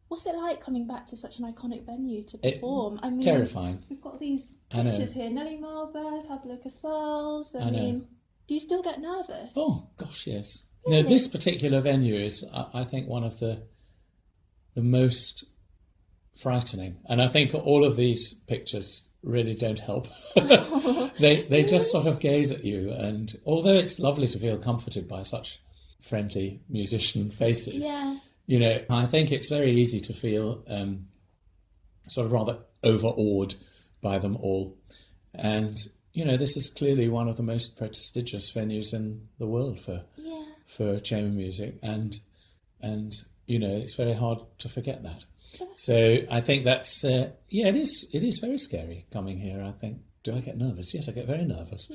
What's it like coming back to such an iconic venue to perform? I mean, terrifying. we've got these pictures here. Nelly Marlborough, Pablo Casals. I mean, do you still get nervous? Oh, gosh, yes. Really? No, this particular venue is, I think, one of the most frightening. And I think all of these pictures really don't help. They just sort of gaze at you. And although it's lovely to feel comforted by such friendly musician faces, I think it's very easy to feel sort of rather overawed by them all. And, this is clearly one of the most prestigious venues in the world for chamber music. And it's very hard to forget that. So I think that's, it is very scary coming here, I think. Do I get nervous? Yes, I get very nervous.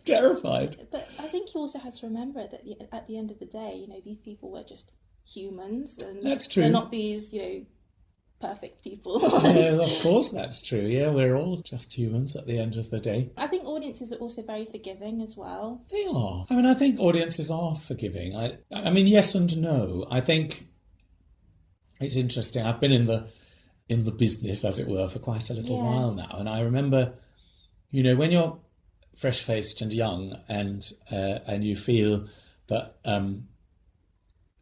Terrified. But I think you also have to remember that at the end of the day, these people were just humans. And that's true. They're not these, perfect people. No, of course that's true. Yeah, we're all just humans at the end of the day. I think audiences are also very forgiving as well. They are. I mean, I think audiences are forgiving. I mean, yes and no. I think it's interesting. I've been in the business, as it were, for quite a little while now, and I remember, when you're fresh-faced and young, and you feel that.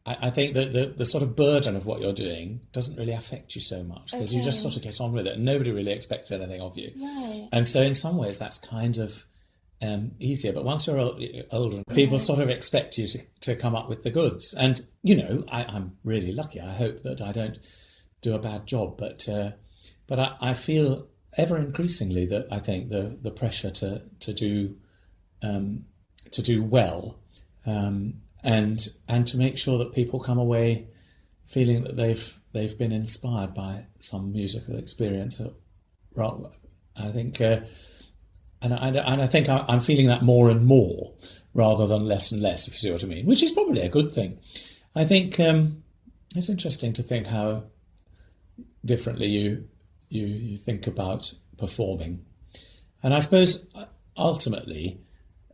I think that the sort of burden of what you're doing doesn't really affect you so much because you just sort of get on with it and nobody really expects anything of you. Right. And so in some ways that's kind of easier. But once you're older, people sort of expect you to come up with the goods. And, I'm really lucky. I hope that I don't do a bad job. But I feel ever increasingly that I think the pressure to do well and to make sure that people come away feeling that they've been inspired by some musical experience. I think, and I think I'm feeling that more and more rather than less and less, if you see what I mean, which is probably a good thing. I think it's interesting to think how differently you think about performing, and I suppose ultimately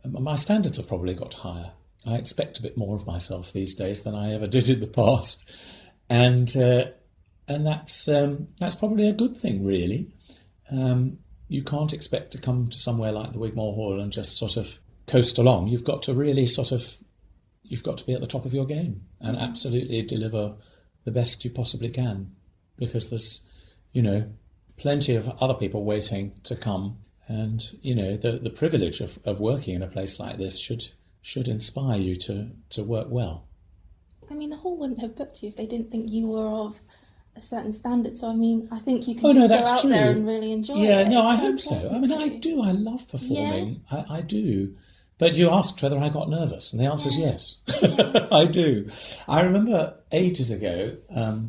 my standards have probably got higher. I expect a bit more of myself these days than I ever did in the past, and that's probably a good thing, really. You can't expect to come to somewhere like the Wigmore Hall and just sort of coast along. You've got to really you've got to be at the top of your game and absolutely deliver the best you possibly can, because there's, plenty of other people waiting to come, and the privilege of working in a place like this should inspire you to work well. I mean, the Hall wouldn't have booked you if they didn't think you were of a certain standard. So, I mean, I think you can go out there and really enjoy it. Yeah, no, I hope so. I mean, I do. I love performing. Yeah. I do. But you asked whether I got nervous, and the answer is yes. Yeah. I do. I remember ages ago, a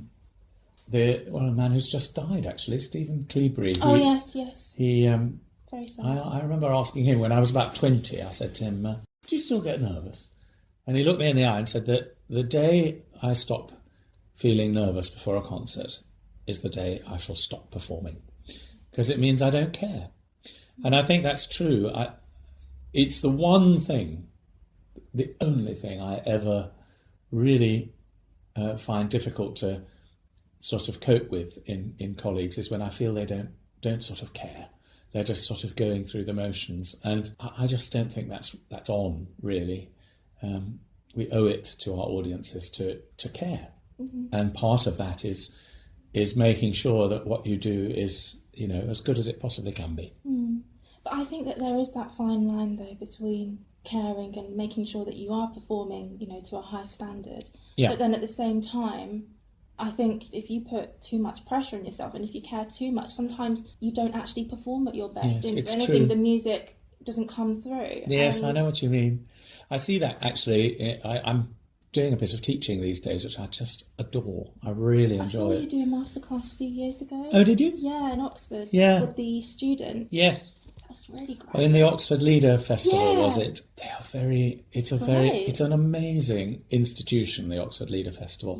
man who's just died, actually, Stephen Cleobury. Yes. He, very sad. I remember asking him when I was about 20, I said to him, do you still get nervous? And he looked me in the eye and said that the day I stop feeling nervous before a concert is the day I shall stop performing, because it means I don't care. And I think that's true. It's the one thing, the only thing I ever really find difficult to sort of cope with in colleagues is when I feel they don't sort of care. They're just sort of going through the motions, and I just don't think that's on, really. We owe it to our audiences to care, and part of that is making sure that what you do is as good as it possibly can be. But I think that there is that fine line though between caring and making sure that you are performing, to a high standard. Yeah. But then at the same time, I think if you put too much pressure on yourself and if you care too much, sometimes you don't actually perform at your best. Yes, and it's anything, true. The music doesn't come through. Yes, I know what you mean. I see that, actually. I'm doing a bit of teaching these days, which I just adore. I really enjoy it. I saw you do a masterclass a few years ago. Oh, did you? Yeah, in Oxford. Yeah. With the students. Yes. That was really great. In the Oxford Leader Festival, Yeah. was it? They are it's an amazing institution, the Oxford Leader Festival.